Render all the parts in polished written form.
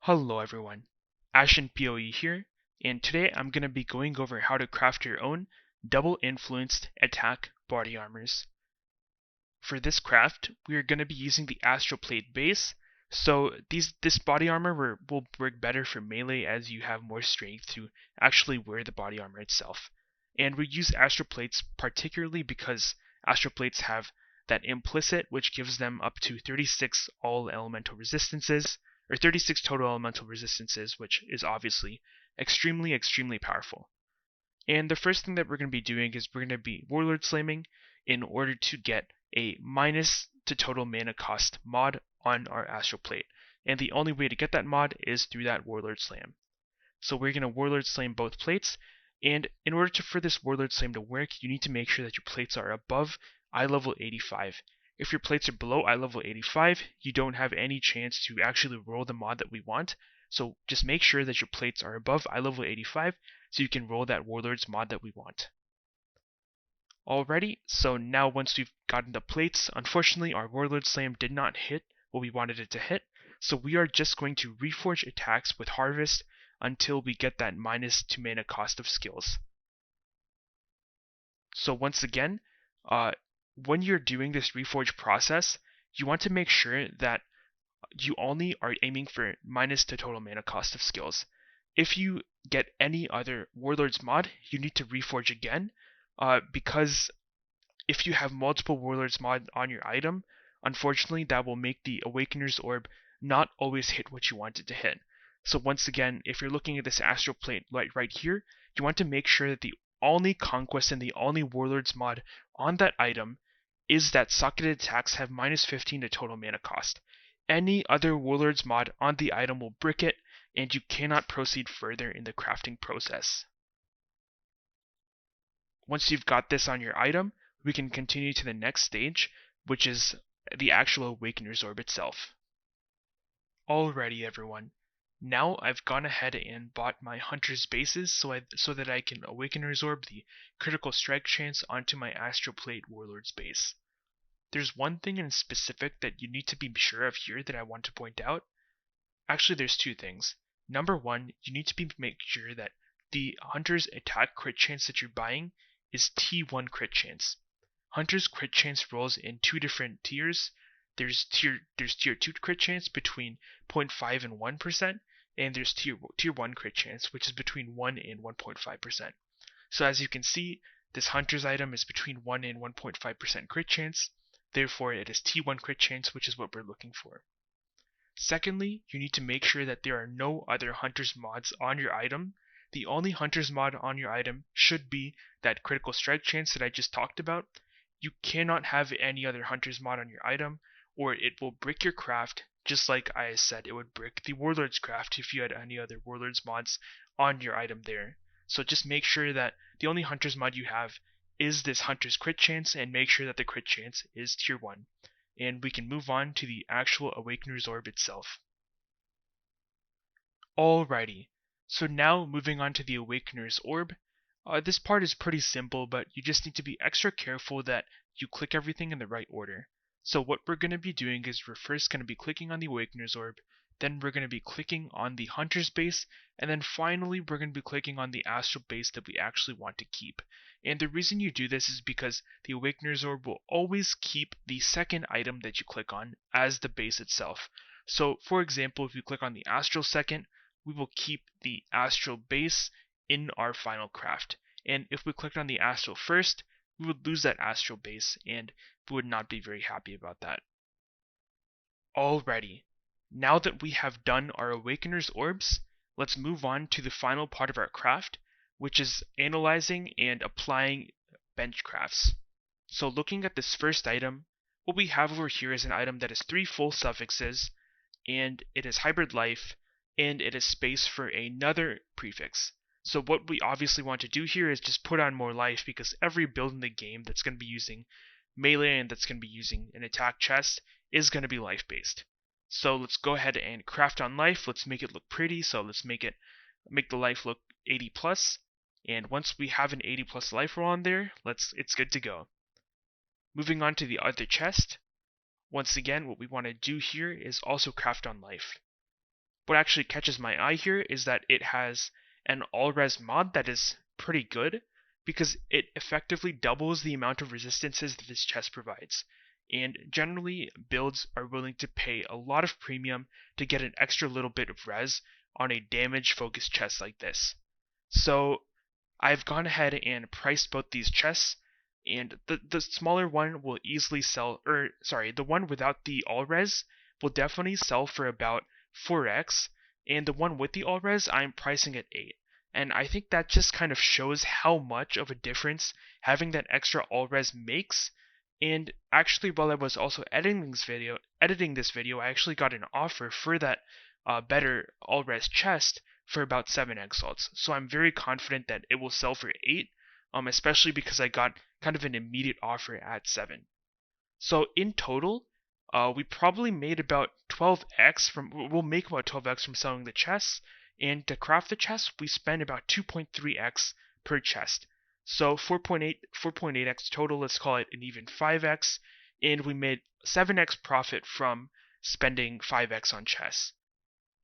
Hello everyone, Ashen PoE here, and today I'm going to be going over how to craft your own double influenced attack body armors. For this craft, we are going to be using the Astral Plate base, so this body armor will work better for melee as you have more strength to actually wear the body armor itself. And we use Astral Plates particularly because Astral Plates have that implicit, which gives them up to 36 all elemental resistances, or 36 total elemental resistances, which is obviously extremely powerful. And the first thing that we're going to be doing is we're going to be Warlord Slamming in order to get a minus to total mana cost mod on our Astral Plate. And the only way to get that mod is through that Warlord Slam. So we're going to Warlord Slam both plates, and in order for this Warlord Slam to work, you need to make sure that your plates are above eye level 85. If your plates are below eye level 85, you don't have any chance to actually roll the mod that we want. So just make sure that your plates are above eye level 85 so you can roll that Warlord's mod that we want. Alrighty, so now once we've gotten the plates, unfortunately our Warlord Slam did not hit what we wanted it to hit, so we are just going to reforge attacks with Harvest until we get that minus to mana cost of skills. So once again, when you're doing this reforge process, you want to make sure that you only are aiming for minus to total mana cost of skills. If you get any other Warlord's mod, you need to reforge again, because if you have multiple Warlord's mod on your item, unfortunately that will make the Awakener's Orb not always hit what you want it to hit. So once again, if you're looking at this Astral Plate right here, you want to make sure that the only conquest and the only Warlord's mod on that item is that socketed attacks have minus 15 to total mana cost. Any other Warlord's mod on the item will brick it, and you cannot proceed further in the crafting process. Once you've got this on your item, we can continue to the next stage, which is the actual Awakener's Orb itself. Alrighty everyone, now I've gone ahead and bought my Hunter's bases so that I can Awakener's Orb the critical strike chance onto my Astral Plate Warlord's base. There's one thing in specific that you need to be sure of here that I want to point out. Actually, there's two things. Number one, you need to make sure that the Hunter's attack crit chance that you're buying is T1 crit chance. Hunter's crit chance rolls in two different tiers. There's tier 2 crit chance between 0.5 and 1%, and there's tier 1 crit chance, which is between 1 and 1.5%. So as you can see, this Hunter's item is between 1 and 1.5% crit chance. Therefore, it is T1 crit chance, which is what we're looking for. Secondly, you need to make sure that there are no other Hunter's mods on your item. The only Hunter's mod on your item should be that critical strike chance that I just talked about. You cannot have any other Hunter's mod on your item, or it will brick your craft, just like I said it would brick the Warlord's craft if you had any other Warlord's mods on your item there. So just make sure that the only Hunter's mod you have is this Hunter's crit chance, and make sure that the crit chance is tier 1. And we can move on to the actual Awakener's Orb itself. Alrighty, so now moving on to the Awakener's Orb. This part is pretty simple, but you just need to be extra careful that you click everything in the right order. So what we're going to be doing is we're first going to be clicking on the Awakener's Orb, then we're going to be clicking on the Hunter's base, and then finally we're going to be clicking on the Astral base that we actually want to keep. And the reason you do this is because the Awakener's Orb will always keep the second item that you click on as the base itself. So for example, if you click on the Astral second, we will keep the Astral base in our final craft. And if we clicked on the Astral first, we would lose that Astral base, and we would not be very happy about that. Alrighty, now that we have done our Awakener's Orbs, let's move on to the final part of our craft, which is analyzing and applying bench crafts. So looking at this first item, what we have over here is an item that has 3 full suffixes, and it is hybrid life, and it is space for another prefix. So what we obviously want to do here is just put on more life, because every build in the game that's going to be using melee and that's going to be using an attack chest is going to be life based. So let's go ahead and craft on life. Let's make it look pretty. So let's make the life look 80 plus. And once we have an 80 plus life roll on there, it's good to go. Moving on to the other chest. Once again, what we want to do here is also craft on life. what actually catches my eye here is that it has an all-res mod that is pretty good, because it effectively doubles the amount of resistances that this chest provides. And generally, builds are willing to pay a lot of premium to get an extra little bit of res on a damage-focused chest like this. So I've gone ahead and priced both these chests, and the smaller one will easily sell, or sorry, the one without the all-res will definitely sell for about 4x, and the one with the all-res I'm pricing at 8. And I think that just kind of shows how much of a difference having that extra all-res makes. And actually, while I was also editing this video, I actually got an offer for that better all-res chest for about 7 exalts. So I'm very confident that it will sell for 8, especially because I got kind of an immediate offer at 7. So in total, we probably made about 12x we'll make about 12x from selling the chests, and to craft the chest, we spend about 2.3x per chest. So 4.8x total, let's call it an even 5x, and we made 7x profit from spending 5x on chests.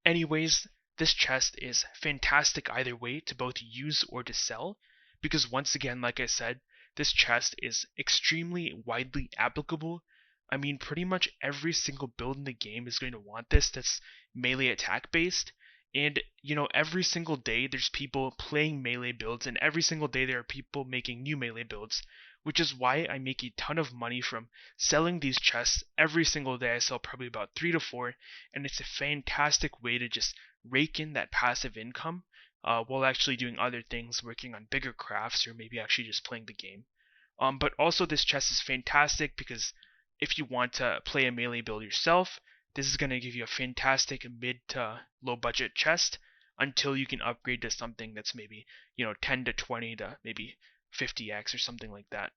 Anyways, this chest is fantastic either way to both use or to sell, because once again, like I said, this chest is extremely widely applicable. I mean, pretty much every single build in the game is going to want this that's melee attack based. And, every single day there's people playing melee builds, and every single day there are people making new melee builds, which is why I make a ton of money from selling these chests. Every single day I sell probably about 3 to 4, and it's a fantastic way to just rake in that passive income while actually doing other things, working on bigger crafts, or maybe actually just playing the game. But also this chest is fantastic because if you want to play a melee build yourself, this is going to give you a fantastic mid to low budget chest until you can upgrade to something that's maybe, 10 to 20 to maybe 50x or something like that.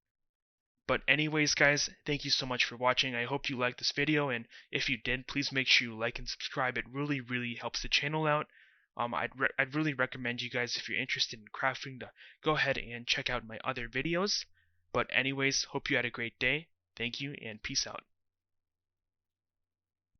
But anyways, guys, thank you so much for watching. I hope you liked this video, and if you did, please make sure you like and subscribe. It really, really helps the channel out. I'd really recommend you guys, if you're interested in crafting, to go ahead and check out my other videos. But anyways, hope you had a great day. Thank you, and peace out.